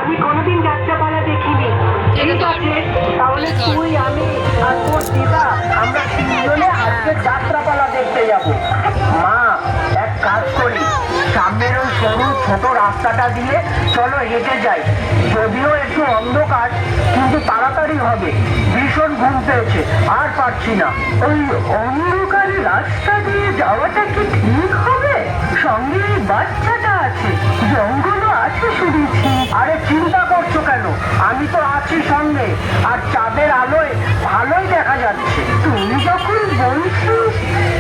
আমি কোনোদিন যাত্রাপালা দেখিনি। ঠিক আছে, তাহলে তুই, আমি আর তোর দিদা আমরা তিনজনে আজকে যাত্রাপালা দেখতে যাব। মা, এক কাজ করি, সামনের ওই সরু ছোট রাস্তাটা দিয়ে চলো হেঁটে যাই। যদিও একটু অন্ধকার, কিন্তু তাড়াতাড়ি হবে। ভীষণ ঘুম পেয়েছে, আর পারছি না। ওই অন্ধকারে রাস্তা দিয়ে যাওয়াটা কি ঠিক হবে? সঙ্গে এই বাচ্চাটা আছে, জঙ্গলও আছে শুনেছি। আরে চিন্তা করছো কেন? আমি তো আছি সঙ্গে, আর চাঁদের আলোয় ভালোই দেখা যাচ্ছে। তুমি যখন বলছিস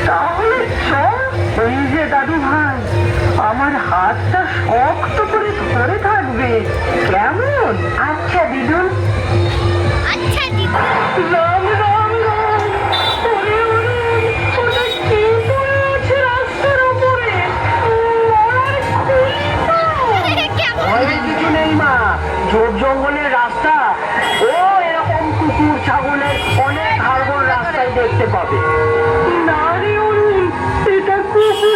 তাহলে চল। এই যে দাদু ভাই, আমার হাতটা শক্ত করে ধরে থাকবে, কেমন? আচ্ছা দিদুন। আচ্ছা দিদি। রাম রাম রাম। ওরে ওরে, ওটা কি পড়ে আছে রাস্তার উপরে? মরার খুলি তো। কেমন? ভয়ের কিছু নেই মা, ঝোপ জঙ্গলের রাস্তা। ও এরকম কুকুর ছাগলের অনেক হাড়গোড় রাস্তায় দেখতে পাবে। না রে অরুণ, এটা কুকুর